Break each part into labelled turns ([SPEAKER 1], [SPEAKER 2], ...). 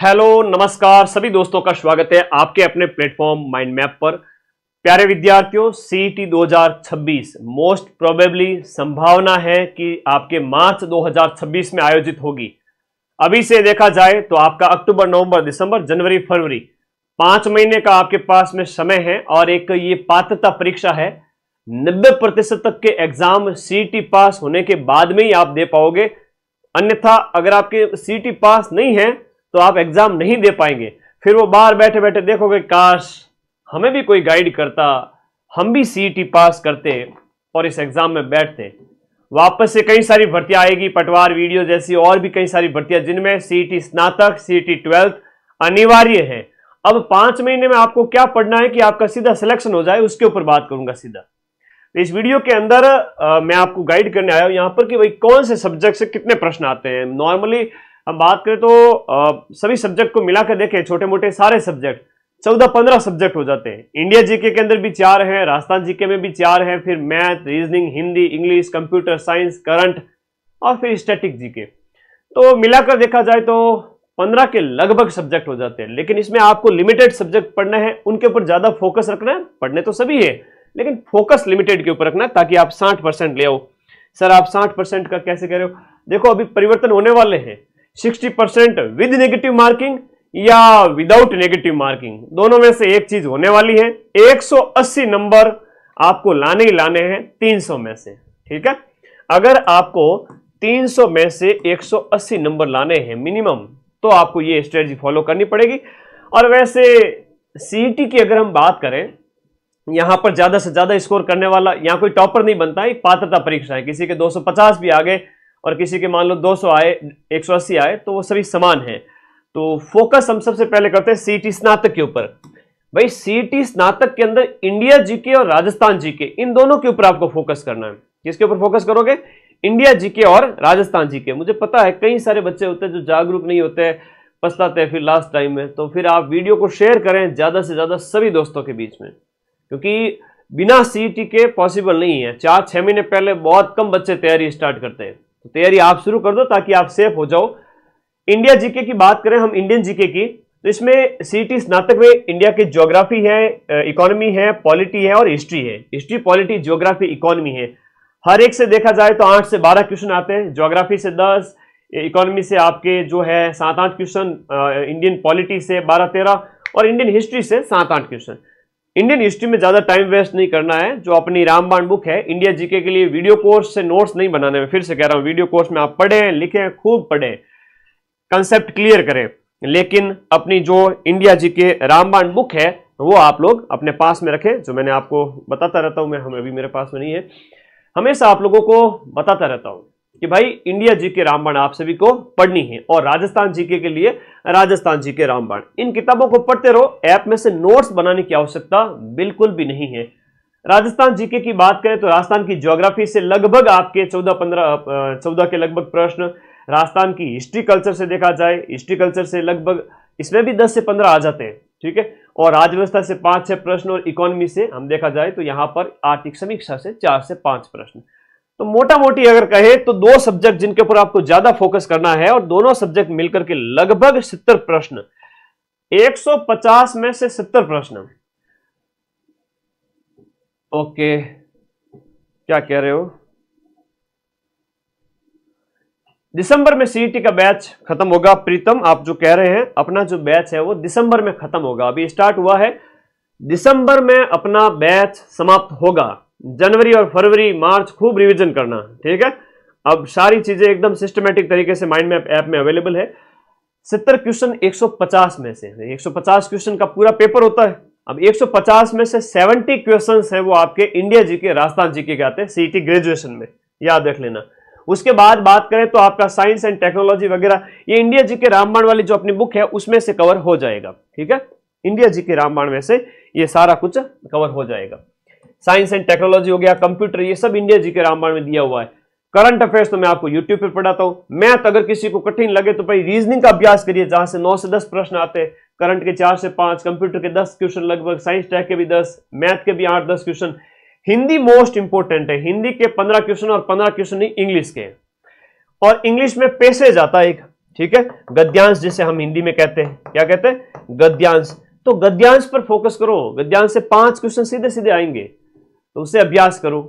[SPEAKER 1] Hello नमस्कार सभी दोस्तों का स्वागत है आपके अपने प्लेटफॉर्म माइंड मैप पर। प्यारे विद्यार्थियों, सीईटी 2026 मोस्ट प्रोबेबली संभावना है कि आपके मार्च 2026 में आयोजित होगी। अभी से देखा जाए तो आपका अक्टूबर, नवंबर, दिसंबर, जनवरी, फरवरी 5 महीने का आपके पास में समय है और एक ये पात्रता परीक्षा है। 90% तक के एग्जाम सीईटी पास होने के बाद में ही आप दे पाओगे, अन्यथा अगर आपके सीईटी पास नहीं है तो आप एग्जाम नहीं दे पाएंगे। फिर वो बाहर बैठे बैठे देखोगे काश हमें भी कोई गाइड करता, हम भी सीईटी पास करते और इस एग्जाम में बैठते। वापस से कई सारी भर्तियां आएगी, पटवार वीडियो जैसी और भी कई सारी भर्तियां जिनमें सीईटी स्नातक, सीईटी 12th अनिवार्य है। अब 5 महीने में आपको क्या पढ़ना है कि आपका सीधा सिलेक्शन हो जाए, उसके ऊपर बात करूंगा सीधा। तो इस वीडियो के अंदर मैं आपको गाइड करने आया हूं यहां पर कि भाई कौन से सब्जेक्ट से कितने प्रश्न आते हैं। नॉर्मली हम बात करें तो सभी सब्जेक्ट को मिलाकर देखें, छोटे मोटे सारे सब्जेक्ट 14-15 सब्जेक्ट हो जाते हैं। इंडिया जीके के अंदर भी 4 हैं, राजस्थान जीके में भी 4 हैं, फिर math, reasoning, Hindi, English, computer science, current और फिर स्टैटिक जीके। तो मिलाकर देखा जाए तो 15 के लगभग सब्जेक्ट हो जाते हैं। लेकिन इसमें आपको लिमिटेड सब्जेक्ट पढ़ना है, उनके ऊपर ज्यादा फोकस रखना है। पढ़ने तो सभी है लेकिन फोकस लिमिटेड के ऊपर रखना है ताकि आप 60% ले आओ। सर आप 60% का कैसे कह रहे हो? देखो अभी परिवर्तन होने वाले हैं। 60% विद नेगेटिव मार्किंग या विदाउट नेगेटिव मार्किंग, दोनों में से एक चीज होने वाली है। 180 नंबर आपको लाने ही लाने हैं 300 में से, ठीक है। अगर आपको 300 में से 180 नंबर लाने हैं मिनिमम, तो आपको ये स्ट्रेटजी फॉलो करनी पड़ेगी। और वैसे सीईटी की अगर हम बात करें, यहां पर ज्यादा से ज्यादा स्कोर करने वाला, यहां कोई टॉपर नहीं बनता है, एक पात्रता परीक्षा है। किसी के 250 भी आ गए और किसी के मान लो 200 आए, 180 आए, तो वो सभी समान है। तो फोकस हम सबसे पहले करते हैं सीईटी स्नातक के ऊपर। भाई सीईटी स्नातक के अंदर इंडिया जीके और राजस्थान जीके, इन दोनों के ऊपर आपको फोकस करना है। किसके ऊपर फोकस करोगे? इंडिया जीके और राजस्थान जीके। मुझे पता है कई सारे बच्चे होते हैं जो जागरूक नहीं होते, पछताते हैं फिर लास्ट टाइम में। तो फिर आप वीडियो को शेयर करें ज्यादा से ज्यादा सभी दोस्तों के बीच में, क्योंकि बिना सीईटी के पॉसिबल नहीं है। 4-6 महीने पहले बहुत कम बच्चे तैयारी स्टार्ट करते हैं। तो तैयारी आप शुरू कर दो ताकि आप सेफ हो जाओ। इंडिया जीके की बात करें हम, इंडियन जीके की, तो इसमें सीईटी स्नातक में इंडिया की ज्योग्राफी है, इकोनॉमी है, पॉलिटी है और हिस्ट्री है। हिस्ट्री, पॉलिटी, ज्योग्राफी, इकोनॉमी है। हर एक से देखा जाए तो 8 से 12 क्वेश्चन आते हैं। ज्योग्राफी से 10, इकोनॉमी से आपके जो है 7-8 क्वेश्चन, इंडियन पॉलिटी से 12-13 और इंडियन हिस्ट्री से 7-8 क्वेश्चन। इंडियन हिस्ट्री में ज्यादा टाइम वेस्ट नहीं करना है। जो अपनी रामबाण बुक है इंडिया जीके के लिए, वीडियो कोर्स से नोट्स नहीं बनाने में, फिर से कह रहा हूं, वीडियो कोर्स में आप पढ़ें, लिखें, खूब पढ़ें, कंसेप्ट क्लियर करें। लेकिन अपनी जो इंडिया जीके रामबाण बुक है वो आप लोग अपने पास में रखें। जो मैंने आपको बताता रहता हूं, मैं अभी मेरे पास में नहीं है, हमेशा आप लोगों को बताता रहता हूं कि भाई इंडिया जीके रामबाण आप सभी को पढ़नी है। और राजस्थान जीके के लिए राजस्थान जीके रामबाण, इन किताबों को पढ़ते रहो। ऐप में से नोट्स बनाने की आवश्यकता बिल्कुल भी नहीं है। राजस्थान जीके की बात करें तो राजस्थान की ज्योग्राफी से लगभग आपके 14 के लगभग प्रश्न। राजस्थान की हिस्ट्री कल्चर से देखा जाए, हिस्ट्री कल्चर से लगभग इसमें भी 10 से 15 आ जाते हैं, ठीक है। और राजव्यवस्था से 5-6 प्रश्न और इकोनॉमी से हम देखा जाए तो यहां पर आर्थिक समीक्षा से 4 से 5 प्रश्न। तो मोटा मोटी अगर कहे तो 2 सब्जेक्ट जिनके ऊपर आपको ज्यादा फोकस करना है, और दोनों सब्जेक्ट मिलकर के लगभग 70 प्रश्न, 150 में से 70 प्रश्न। ओके, क्या कह रहे हो? दिसंबर में सीईटी का बैच खत्म होगा। प्रीतम आप जो कह रहे हैं, अपना जो बैच है वो दिसंबर में खत्म होगा। अभी स्टार्ट हुआ है, दिसंबर में अपना बैच समाप्त होगा। जनवरी और फरवरी, मार्च खूब रिवीजन करना, ठीक है। अब सारी चीजें एकदम सिस्टमेटिक तरीके से माइंड मैप ऐप में अवेलेबल है। 70 क्वेश्चन 150 में से, 150 क्वेश्चन का पूरा पेपर होता है। अब 150 में से 70 क्वेश्चन है वो आपके इंडिया जीके, राजस्थान जीके के आते हैं सीईटी ग्रेजुएशन में, याद रख लेना। उसके बाद बात करें तो आपका साइंस एंड टेक्नोलॉजी वगैरह, ये इंडिया जीके रामबाण वाली जो अपनी बुक है उसमें से कवर हो जाएगा, ठीक है। इंडिया जीके रामबाण में से ये सारा कुछ कवर हो जाएगा। साइंस एंड टेक्नोलॉजी हो गया, कंप्यूटर, ये सब इंडिया जीके रामबाण में दिया हुआ है। करंट अफेयर्स तो मैं आपको यूट्यूब पर पढ़ाता हूं। मैथ अगर किसी को कठिन लगे तो भाई रीजनिंग का अभ्यास करिए, जहां से 9 से 10 प्रश्न आते हैं। करंट के 4 से 5, कंप्यूटर के 10 क्वेश्चन लगभग, साइंस टेक के भी 10, मैथ के भी 8-10 क्वेश्चन। हिंदी मोस्ट इंपोर्टेंट है, हिंदी के 15 क्वेश्चन और 15 क्वेश्चन इंग्लिश के। और इंग्लिश में पैसेज आता है एक, ठीक है। गद्यांश जिसे हम हिंदी में कहते हैं, क्या कहते हैं, गद्यांश। तो गद्यांश पर फोकस करो, गद्यांश से 5 क्वेश्चन सीधे सीधे आएंगे, तो उससे अभ्यास करो,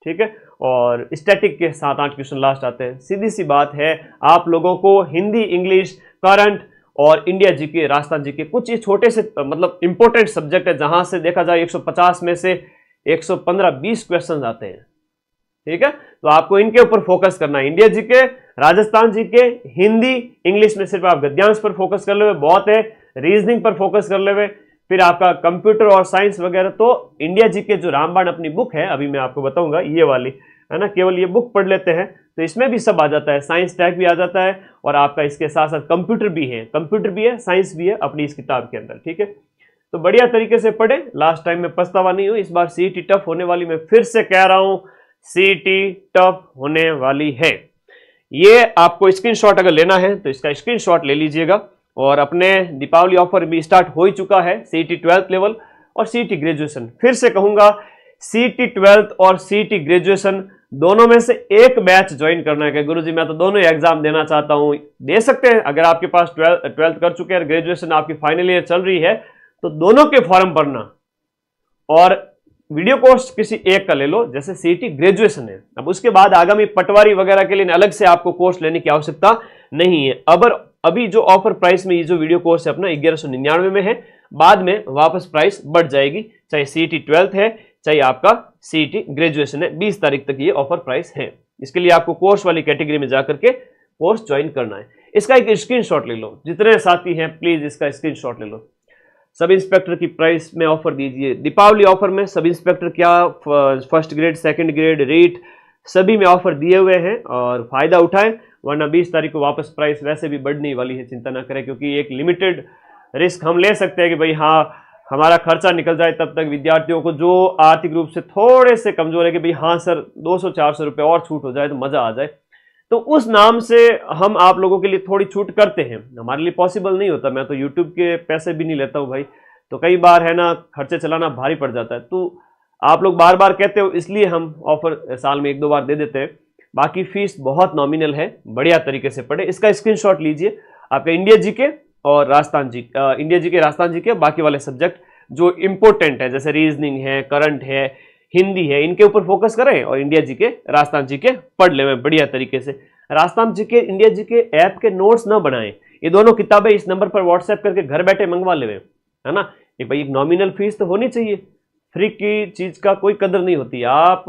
[SPEAKER 1] ठीक है। और स्टैटिक के 7-8 क्वेश्चन लास्ट आते हैं। सीधी सी बात है, आप लोगों को हिंदी, इंग्लिश, करंट और इंडिया जीके, राजस्थान जीके, कुछ ये छोटे से मतलब इंपॉर्टेंट सब्जेक्ट है जहां से देखा जाए 150 में से 115-20 क्वेश्चन आते हैं, ठीक है। तो आपको इनके ऊपर फोकस करना है, India GK, Rajasthan GK, Hindi, English में सिर्फ आप गद्यांश पर फोकस कर ले बहुत है, रीजनिंग पर फोकस कर ले, फिर आपका कंप्यूटर और साइंस वगैरह। तो इंडिया जीके जो रामबाण अपनी बुक है, अभी मैं आपको बताऊंगा, ये वाली है ना, केवल ये बुक पढ़ लेते हैं तो इसमें भी सब आ जाता है, साइंस टैग भी आ जाता है और आपका इसके साथ साथ कंप्यूटर भी है, साइंस भी है अपनी इस किताब के अंदर, ठीक है। तो बढ़िया तरीके से पढ़े, लास्ट टाइम में पछतावा नहीं हो, इस बार सीईटी टफ होने वाली, मैं फिर से कह रहा हूं सीईटी टफ होने वाली है। ये आपको स्क्रीनशॉट अगर लेना है तो इसका स्क्रीनशॉट ले लीजिएगा। और अपने दीपावली ऑफर भी स्टार्ट हो ही चुका है, सीईटी 12th लेवल और सीईटी ग्रेजुएशन। फिर से कहूंगा, सीईटी 12th और सीईटी ग्रेजुएशन दोनों में से एक बैच ज्वाइन करना है कि गुरुजी मैं तो दोनों ही एग्जाम देना चाहता हूं, दे सकते हैं। अगर आपके पास 12th कर चुके हैं, ग्रेजुएशन आपकी फाइनल ईयर चल रही है, तो दोनों के फॉर्म भरना और वीडियो कोर्स किसी एक का ले लो, जैसे सीईटी ग्रेजुएशन है। अब उसके बाद आगामी पटवारी वगैरह के लिए अलग से आपको कोर्स लेने की आवश्यकता नहीं है। अभी जो ऑफर प्राइस में ये जो वीडियो कोर्स है अपना 1199 में है, बाद में वापस प्राइस बढ़ जाएगी, चाहे सीईटी 12th है चाहे आपका सीईटी ग्रेजुएशन है। 20 तारीख तक ये ऑफर प्राइस है। इसके लिए आपको कोर्स वाली कैटेगरी में जाकर के कोर्स ज्वाइन करना है। इसका एक स्क्रीनशॉट ले लो, जितने साथी हैं प्लीज इसका स्क्रीनशॉट ले लो। सब इंस्पेक्टर की प्राइस में ऑफर दीजिए, दीपावली ऑफर में सब इंस्पेक्टर क्या, first grade, second grade, REET सभी में ऑफर दिए हुए हैं और फायदा उठाएं, वरना 20 तारीख को वापस प्राइस वैसे भी बढ़ने वाली है, चिंता ना करें। क्योंकि एक लिमिटेड रिस्क हम ले सकते हैं कि भाई हाँ हमारा खर्चा निकल जाए, तब तक विद्यार्थियों को जो आर्थिक रूप से थोड़े से कमजोर है कि भाई हाँ सर 200-400 रुपये और छूट हो जाए तो मजा आ जाए, तो उस नाम से हम आप लोगों के लिए थोड़ी छूट करते हैं। हमारे लिए पॉसिबल नहीं होता, मैं तो यूट्यूब के पैसे भी नहीं लेता हूँ भाई, तो कई बार है ना खर्चे चलाना भारी पड़ जाता है। तो आप लोग बार बार कहते हो इसलिए हम ऑफर साल में 1-2 बार दे देते हैं। बाकी फीस बहुत नॉमिनल है, बढ़िया तरीके से पढ़े। इसका स्क्रीनशॉट लीजिए, आपका इंडिया जीके और राजस्थान जी, इंडिया जीके, राजस्थान जीके, बाकी वाले सब्जेक्ट जो इंपॉर्टेंट है जैसे रीजनिंग है, करंट है, हिंदी है, इनके ऊपर फोकस करें और इंडिया जीके, राजस्थान जीके पढ़ ले बढ़िया तरीके से। Rajasthan GK, India GK app के नोट्स ना बनाएं, ये दोनों किताबें इस नंबर पर व्हाट्सएप करके घर बैठे मंगवा ले, है ना। एक भाई एक नॉमिनल फीस तो होनी चाहिए, फ्री की चीज का कोई कदर नहीं होती। आप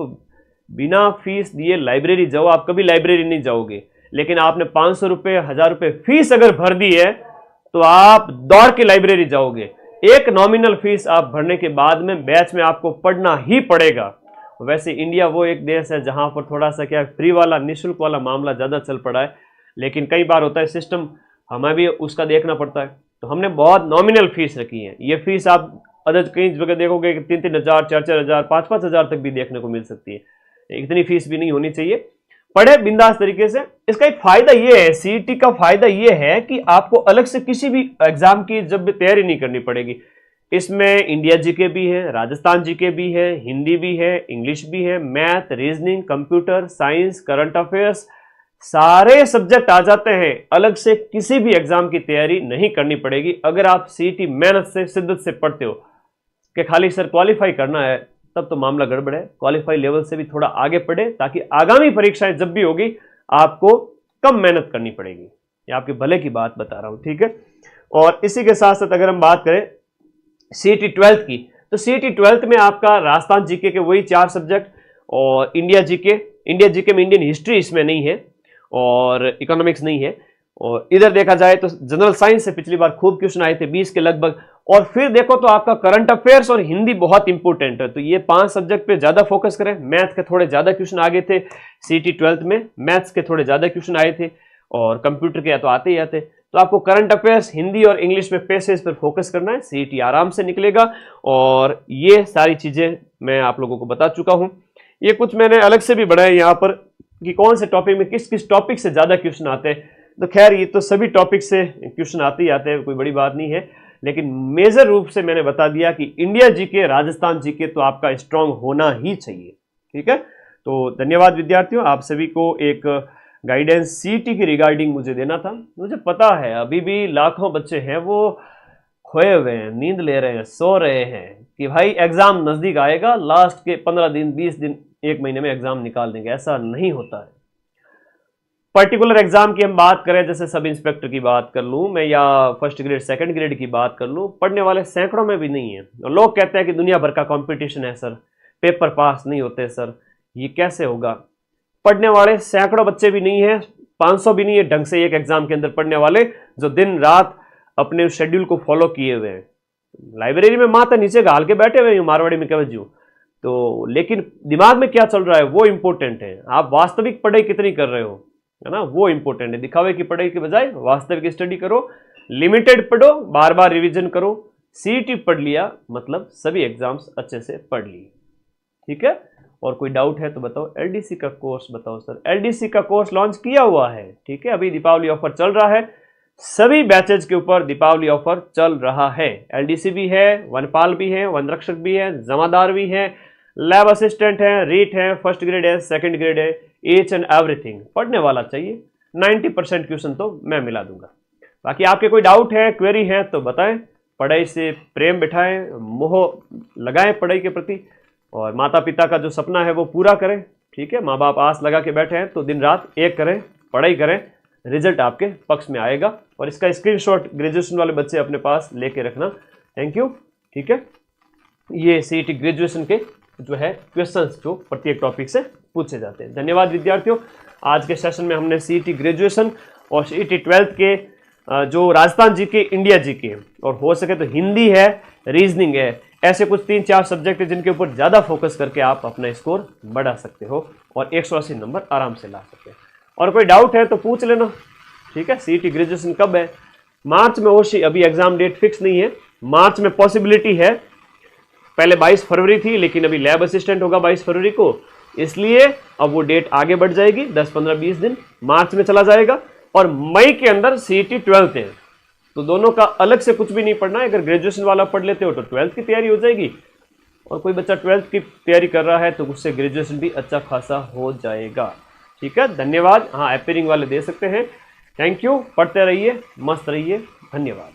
[SPEAKER 1] बिना फीस दिए लाइब्रेरी जाओ, आप कभी लाइब्रेरी नहीं जाओगे, लेकिन आपने 500 रुपये, 1000 रुपये फीस अगर भर दी है तो आप दौड़ के लाइब्रेरी जाओगे। एक नॉमिनल फीस आप भरने के बाद में बैच में आपको पढ़ना ही पड़ेगा। वैसे इंडिया वो एक देश है जहां पर थोड़ा सा क्या फ्री वाला, निःशुल्क वाला मामला ज्यादा चल पड़ा है, लेकिन कई बार होता है सिस्टम, हमें भी उसका देखना पड़ता है, तो हमने बहुत नॉमिनल फीस रखी है। ये फीस आप अदर कई जगह देखोगे कि 3-3 हज़ार, 4-4 हज़ार, 5-5 हज़ार तक भी देखने को मिल सकती है। इतनी फीस भी नहीं होनी चाहिए, पढ़े बिंदास तरीके से। इसका एक फायदा ये है, सीईटी का फायदा ये है कि आपको अलग से किसी भी एग्जाम की जब तैयारी नहीं करनी पड़ेगी। इसमें इंडिया जीके भी है, राजस्थान जीके भी है, हिंदी भी है, इंग्लिश भी है, math, reasoning, computer, science, current affairs, सारे सब्जेक्ट आ जाते हैं। अलग से किसी भी एग्जाम की तैयारी नहीं करनी पड़ेगी अगर आप सीईटी मेहनत से, शिद्दत से पढ़ते हो। कि खाली सर क्वालिफाई करना है, तब तो मामला गड़बड़ है। क्वालिफाई लेवल से भी थोड़ा आगे पढ़े ताकि आगामी परीक्षाएं जब भी होगी आपको कम मेहनत करनी पड़ेगी। ये आपके भले की बात बता रहा हूं, ठीक है। और इसी के साथ साथ अगर हम बात करें सीईटी 12th की, तो सीईटी 12th में आपका राजस्थान जीके के वही 4 सब्जेक्ट और इंडिया जीके में इंडियन हिस्ट्री इसमें नहीं है और इकोनॉमिक्स नहीं है। और इधर देखा जाए तो जनरल साइंस से पिछली बार खूब क्वेश्चन आए थे, 20 के लगभग। और फिर देखो तो आपका करंट अफेयर्स और हिंदी बहुत इंपॉर्टेंट है, तो ये 5 सब्जेक्ट पे ज्यादा फोकस करें। मैथ के थोड़े ज्यादा क्वेश्चन आ गए थे सीईटी 12th में, मैथ्स के थोड़े ज्यादा क्वेश्चन आए थे और कंप्यूटर के तो आते ही आते। तो आपको करंट अफेयर्स, हिंदी और इंग्लिश में पैसेज पर फोकस करना है, सीईटी आराम से निकलेगा। और ये सारी चीजें मैं आप लोगों को बता चुका हूं। ये कुछ मैंने अलग से भी बढ़ाए यहाँ पर कि कौन से टॉपिक में किस किस टॉपिक से ज्यादा क्वेश्चन आते हैं। तो खैर ये तो सभी टॉपिक से क्वेश्चन आते ही आते हैं, कोई बड़ी बात नहीं है, लेकिन मेजर रूप से मैंने बता दिया कि इंडिया जीके, राजस्थान जीके तो आपका स्ट्रांग होना ही चाहिए, ठीक है। तो धन्यवाद विद्यार्थियों, आप सभी को एक गाइडेंस सीईटी की रिगार्डिंग मुझे देना था। मुझे पता है अभी भी लाखों बच्चे हैं वो खोए हुए हैं, नींद ले रहे हैं, सो रहे हैं कि भाई एग्जाम नजदीक आएगा, लास्ट के 15 दिन 20 दिन 1 महीने में एग्जाम निकाल देंगे। ऐसा नहीं होता है। पर्टिकुलर एग्जाम की हम बात करें, जैसे सब इंस्पेक्टर की बात कर लूं मैं या फर्स्ट ग्रेड सेकंड ग्रेड की बात कर लूं, पढ़ने वाले सैकड़ों में भी नहीं है। और लोग कहते हैं कि दुनिया भर का कंपटीशन है सर, पेपर पास नहीं होते सर, ये कैसे होगा? पढ़ने वाले सैकड़ों बच्चे भी नहीं है, 500 भी नहीं है ढंग से एक एग्जाम के अंदर पढ़ने वाले, जो दिन रात अपने शेड्यूल को फॉलो किए हुए हैं। लाइब्रेरी में माथा नीचे घाल के बैठे हुए हैं मारवाड़ी में कवजू, तो लेकिन दिमाग में क्या चल रहा है वो इंपॉर्टेंट है। आप वास्तविक पढ़ाई कितनी कर रहे हो, है ना, वो इंपॉर्टेंट है। दिखावे की पढ़ाई के बजाय वास्तविक स्टडी करो, लिमिटेड पढ़ो, बार बार रिवीजन करो। सीईटी पढ़ लिया मतलब सभी एग्जाम्स अच्छे से पढ़ लिए। ठीक है, और कोई डाउट है तो बताओ। एलडीसी का कोर्स बताओ सर। एलडीसी का कोर्स लॉन्च किया हुआ है, ठीक है, अभी दीपावली ऑफर चल रहा है, सभी बैचेज के ऊपर दीपावली ऑफर चल रहा है। एलडीसी भी है, वनपाल भी है, वनरक्षक भी है, जमादार भी है, लैब असिस्टेंट है, रीट है, फर्स्ट ग्रेड है, सेकंड ग्रेड है, ईच एंड एवरीथिंग। पढ़ने वाला चाहिए, 90% क्वेश्चन तो मैं मिला दूंगा। बाकी आपके कोई डाउट है, क्वेरी है तो बताएं। पढ़ाई से प्रेम बिठाएं, मोह लगाएं पढ़ाई के प्रति, और माता पिता का जो सपना है वो पूरा करें। ठीक है, माँ बाप आस लगा के बैठे हैं तो दिन रात एक करें, पढ़ाई करें, रिजल्ट आपके पक्ष में आएगा। और इसका स्क्रीनशॉट ग्रेजुएशन वाले बच्चे अपने पास लेके रखना। Thank you. ठीक है, ये सीईटी ग्रेजुएशन के जो है क्वेश्चंस जो प्रत्येक टॉपिक से पूछे जाते हैं। धन्यवाद विद्यार्थियों। आज के सेशन में हमने सीईटी ग्रेजुएशन और सीईटी 12th के जो राजस्थान जीके, इंडिया जीके और हो सके तो हिंदी है, रीजनिंग है, ऐसे कुछ 3-4 सब्जेक्ट है जिनके ऊपर ज़्यादा फोकस करके आप अपना स्कोर बढ़ा सकते हो और 180 नंबर आराम से ला सकते हो। और कोई डाउट है तो पूछ लेना। ठीक है, सीईटी ग्रेजुएशन कब है? मार्च में होशी, अभी एग्जाम डेट फिक्स नहीं है, मार्च में पॉसिबिलिटी है। पहले 22 फरवरी थी लेकिन अभी लैब असिस्टेंट होगा 22 फरवरी को, इसलिए अब वो डेट आगे बढ़ जाएगी, 10, 15, 20 दिन मार्च में चला जाएगा। और मई के अंदर सीईटी 12th है, तो दोनों का अलग से कुछ भी नहीं पढ़ना है। अगर ग्रेजुएशन वाला पढ़ लेते हो तो 12th की तैयारी हो जाएगी, और कोई बच्चा 12th की तैयारी कर रहा है तो उससे ग्रेजुएशन भी अच्छा खासा हो जाएगा। ठीक है, धन्यवाद। हाँ, अपीयरिंग वाले दे सकते हैं। थैंक यू, पढ़ते रहिए, मस्त रहिए, धन्यवाद।